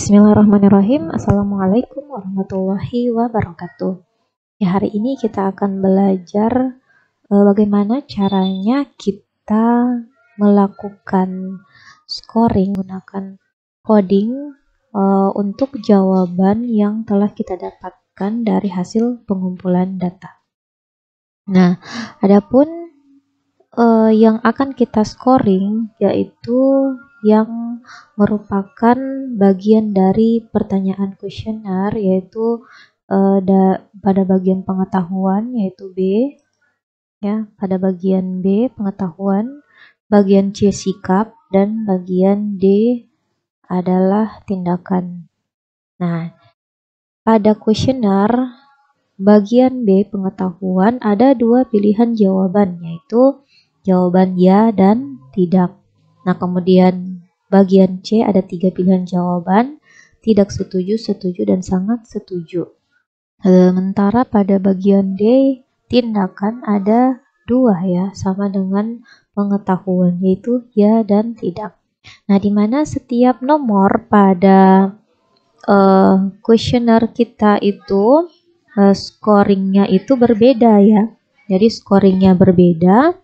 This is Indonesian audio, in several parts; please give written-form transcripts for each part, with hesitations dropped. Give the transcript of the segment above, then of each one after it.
Bismillahirrahmanirrahim. Assalamualaikum warahmatullahi wabarakatuh. Ya, hari ini kita akan belajar bagaimana caranya kita melakukan scoring menggunakan coding untuk jawaban yang telah kita dapatkan dari hasil pengumpulan data. Nah, adapun yang akan kita scoring yaitu yang merupakan bagian dari pertanyaan kuesioner, yaitu pada bagian pengetahuan yaitu B, ya, pada bagian B pengetahuan, bagian C sikap, dan bagian D adalah tindakan. Nah, pada kuesioner bagian B pengetahuan ada dua pilihan jawaban, yaitu jawaban ya dan tidak. Nah, kemudian bagian C ada 3 pilihan jawaban, tidak setuju, setuju, dan sangat setuju. Sementara pada bagian D, tindakan ada 2 ya, sama dengan pengetahuan, yaitu ya dan tidak. Nah, di mana setiap nomor pada kuesioner kita itu scoringnya itu berbeda ya. Jadi scoringnya berbeda.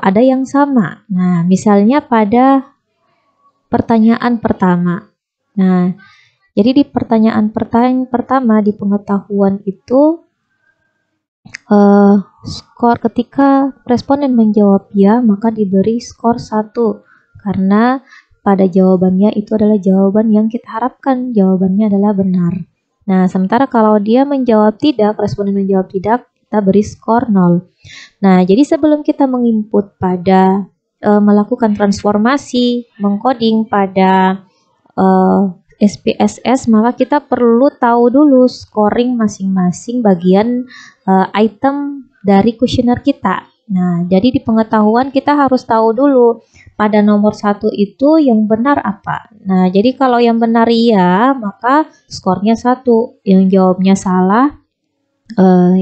Ada yang sama. Nah, misalnya pada pertanyaan pertama. Nah, jadi di pertanyaan pertama di pengetahuan itu skor ketika responden menjawab ya, maka diberi skor 1 karena pada jawabannya itu adalah jawaban yang kita harapkan, jawabannya adalah benar. Nah, sementara kalau dia menjawab tidak, responden menjawab tidak, kita beri skor 0. Nah, jadi sebelum kita menginput pada melakukan transformasi, mengcoding pada SPSS, maka kita perlu tahu dulu scoring masing-masing bagian item dari kuesioner kita. Nah, jadi di pengetahuan kita harus tahu dulu pada nomor 1 itu yang benar apa. Nah, jadi kalau yang benar iya, maka skornya 1. Yang jawabnya salah,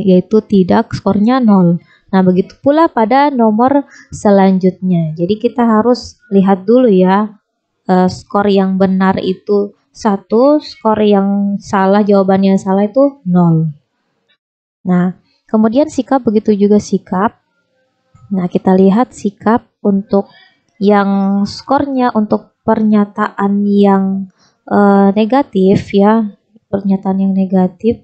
yaitu tidak, skornya 0. Nah, begitu pula pada nomor selanjutnya. Jadi kita harus lihat dulu ya, skor yang benar itu 1, skor yang salah, jawabannya salah itu 0. Nah, kemudian sikap, begitu juga sikap. Nah, kita lihat sikap untuk yang skornya untuk pernyataan yang negatif ya, pernyataan yang negatif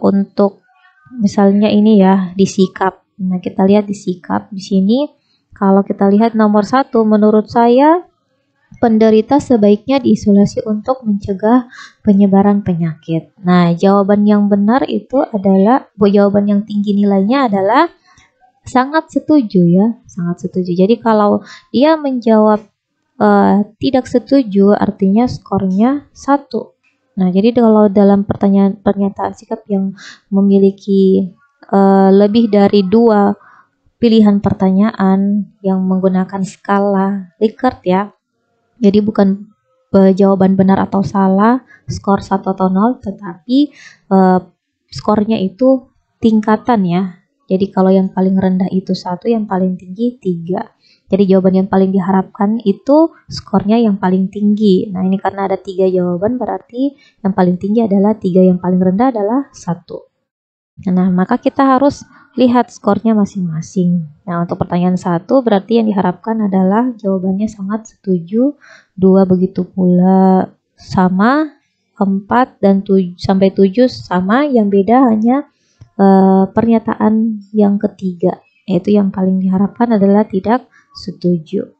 untuk misalnya ini ya di sikap. Nah, kita lihat di sikap di sini. Kalau kita lihat nomor 1, menurut saya penderita sebaiknya diisolasi untuk mencegah penyebaran penyakit. Nah, jawaban yang benar itu adalah, jawaban yang tinggi nilainya adalah sangat setuju ya, sangat setuju. Jadi kalau dia menjawab tidak setuju, artinya skornya 1. Nah, jadi kalau dalam pernyataan sikap yang memiliki lebih dari 2 pilihan pertanyaan yang menggunakan skala Likert ya, jadi bukan jawaban benar atau salah, skor 1 atau 0, tetapi skornya itu tingkatan ya. Jadi kalau yang paling rendah itu 1, yang paling tinggi 3. Jadi jawaban yang paling diharapkan itu skornya yang paling tinggi. Nah, ini karena ada 3 jawaban, berarti yang paling tinggi adalah 3, yang paling rendah adalah 1. Nah, maka kita harus lihat skornya masing-masing. Nah, untuk pertanyaan 1 berarti yang diharapkan adalah jawabannya sangat setuju, 2 begitu pula sama, 4 dan 7 sampai 7 sama, yang beda hanya pernyataan yang ketiga, yaitu yang paling diharapkan adalah tidak setuju.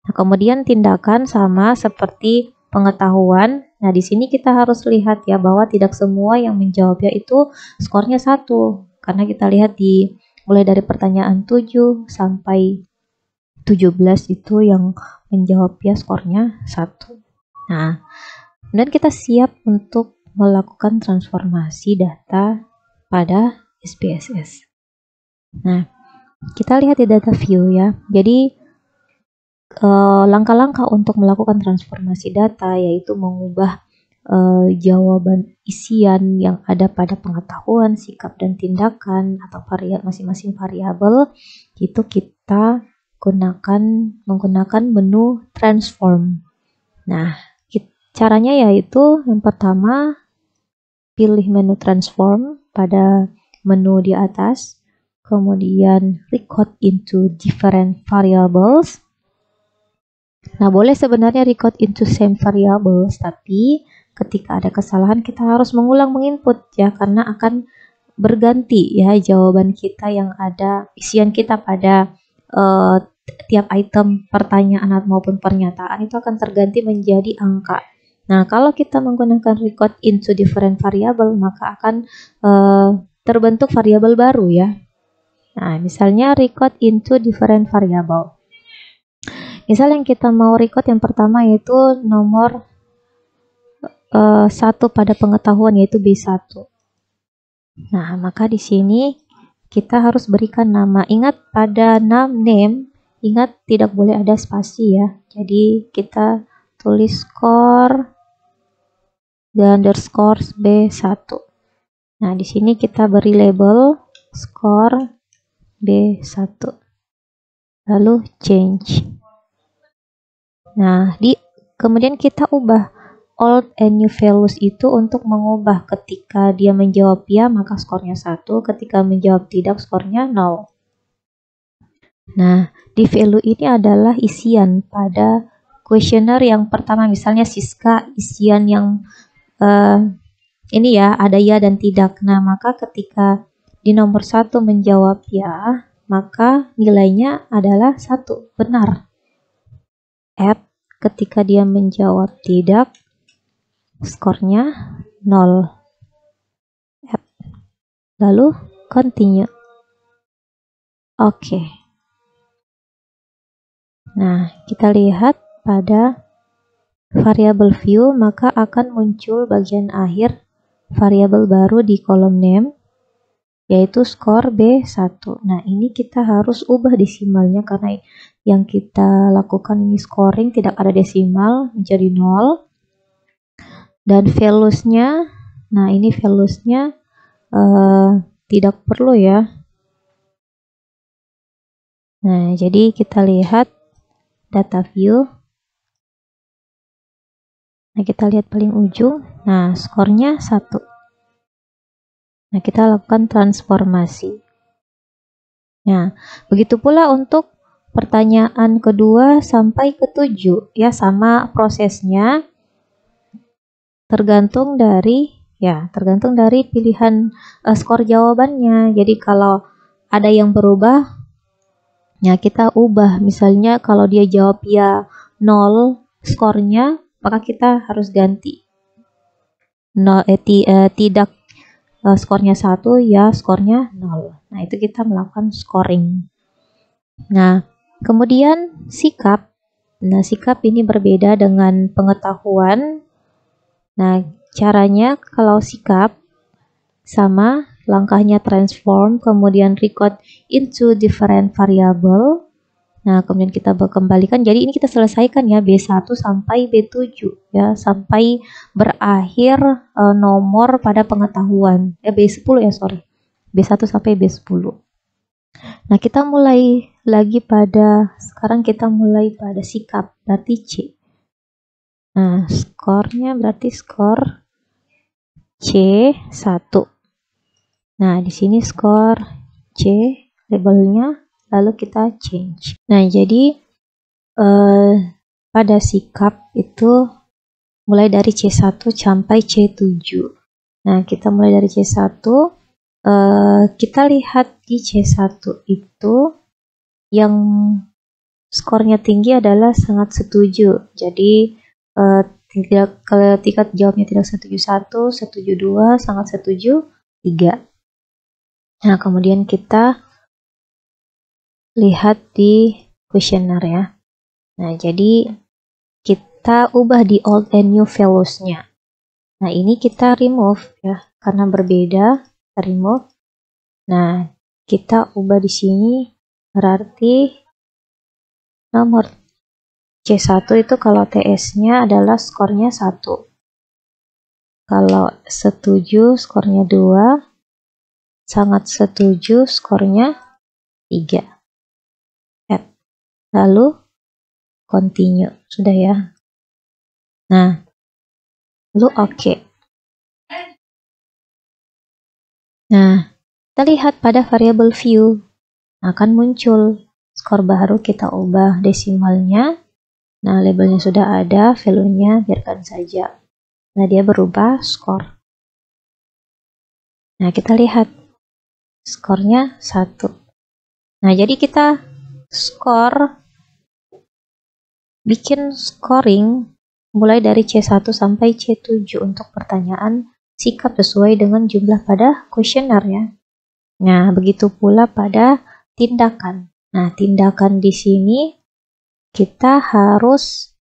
Nah, kemudian tindakan sama seperti pengetahuan. Nah, di sini kita harus lihat ya bahwa tidak semua yang menjawabnya itu skornya 1. Karena kita lihat mulai dari pertanyaan 7 sampai 17 itu yang menjawabnya skornya 1. Nah, dan kita siap untuk melakukan transformasi data pada SPSS. Nah, kita lihat di data view ya. Jadi langkah-langkah untuk melakukan transformasi data yaitu mengubah jawaban isian yang ada pada pengetahuan, sikap, dan tindakan atau masing-masing variabel itu kita menggunakan menu transform. Nah, caranya yaitu yang pertama, pilih menu transform pada menu di atas, kemudian record into different variables. Nah, boleh sebenarnya record into same variables, tapi ketika ada kesalahan kita harus mengulang menginput ya, karena akan berganti ya jawaban kita yang ada, isian kita pada tiap item pertanyaan maupun pernyataan itu akan terganti menjadi angka. Nah, kalau kita menggunakan record into different variable, maka akan terbentuk variabel baru ya. Nah, misalnya record into different variable. Misal yang kita mau record yang pertama yaitu nomor 1 pada pengetahuan yaitu B1. Nah, maka di sini kita harus berikan nama. Ingat pada name, ingat tidak boleh ada spasi ya. Jadi kita tulis score dan underscore B1. Nah, di sini kita beri label score B1. Lalu change. Nah, kemudian kita ubah old and new values itu untuk mengubah ketika dia menjawab ya maka skornya 1, ketika menjawab tidak skornya 0. Nah, di value ini adalah isian pada kuesioner yang pertama, misalnya Siska isian yang ini ya, ada ya dan tidak. Nah, maka ketika di nomor 1 menjawab ya, maka nilainya adalah 1, benar. Add, ketika dia menjawab tidak, skornya 0. Add. Lalu continue. Oke. Nah, kita lihat pada variabel view, maka akan muncul bagian akhir variabel baru di kolom name, yaitu skor B1. Nah, ini kita harus ubah desimalnya karena yang kita lakukan ini scoring tidak ada desimal, menjadi 0. Dan values-nya, nah ini values-nya tidak perlu ya. Nah, jadi kita lihat data view. Nah, kita lihat paling ujung. Nah, skornya 1. Nah, kita lakukan transformasi. Nah, begitu pula untuk pertanyaan kedua sampai ke 7 ya, sama prosesnya. Tergantung dari pilihan skor jawabannya. Jadi kalau ada yang berubah, ya kita ubah. Misalnya kalau dia jawab ya 0 skornya, maka kita harus ganti. Tidak skornya 1, ya skornya 0. Nah, itu kita melakukan scoring. Nah, kemudian sikap. Nah, sikap ini berbeda dengan pengetahuan. Nah, caranya kalau sikap sama, langkahnya transform, kemudian record into different variable. Nah, kemudian kita kembalikan. Jadi ini kita selesaikan ya B1 sampai B7 ya, sampai berakhir nomor pada pengetahuan. B10 ya, sorry. B1 sampai B10. Nah, kita mulai lagi sekarang kita mulai pada sikap, berarti C. Nah, skornya berarti skor C1. Nah, di sini skor C, labelnya, lalu kita change. Nah, jadi pada sikap itu mulai dari C1 sampai C7. Nah, kita mulai dari C1, kita lihat di C1 itu yang skornya tinggi adalah sangat setuju. Jadi ketika jawabnya tidak setuju 1, setuju 2, sangat setuju 3. Nah, kemudian kita lihat di kuesioner ya. Nah, jadi kita ubah di old and new values-nya. Nah, ini kita remove ya, karena berbeda, kita remove. Nah, kita ubah di sini, berarti nomor C1 itu kalau TS-nya adalah skornya 1. Kalau setuju skornya 2, sangat setuju skornya 3. Lalu continue, sudah ya. Nah, lalu oke. Nah, kita lihat pada variabel view akan muncul skor baru, kita ubah desimalnya. Nah, labelnya sudah ada, value-nya biarkan saja. Nah, dia berubah skor. Nah, kita lihat skornya 1. Nah, jadi kita bikin scoring mulai dari C1 sampai C7 untuk pertanyaan sikap sesuai dengan jumlah pada kuesioner ya. Nah, begitu pula pada tindakan. Nah, tindakan di sini kita harus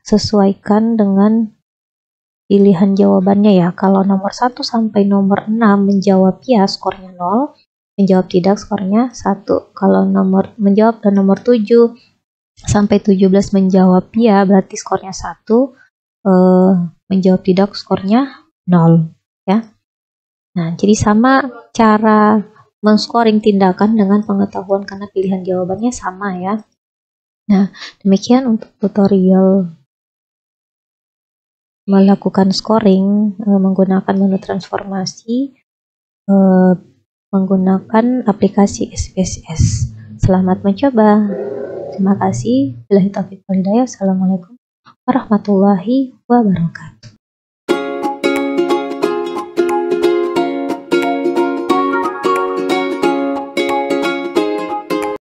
sesuaikan dengan pilihan jawabannya ya. Kalau nomor 1 sampai nomor 6 menjawab ya, skornya 0. Menjawab tidak, skornya 1. Kalau menjawab dan nomor 7 sampai 17 menjawab ya, berarti skornya 1. Menjawab tidak, skornya 0 ya. Nah, jadi sama cara men-scoring tindakan dengan pengetahuan karena pilihan jawabannya sama ya. Nah, demikian untuk tutorial melakukan scoring menggunakan menu transformasi menggunakan aplikasi SPSS. Selamat mencoba. Terima kasih. Billahi taufiq wal hidayah. Assalamualaikum warahmatullahi wabarakatuh.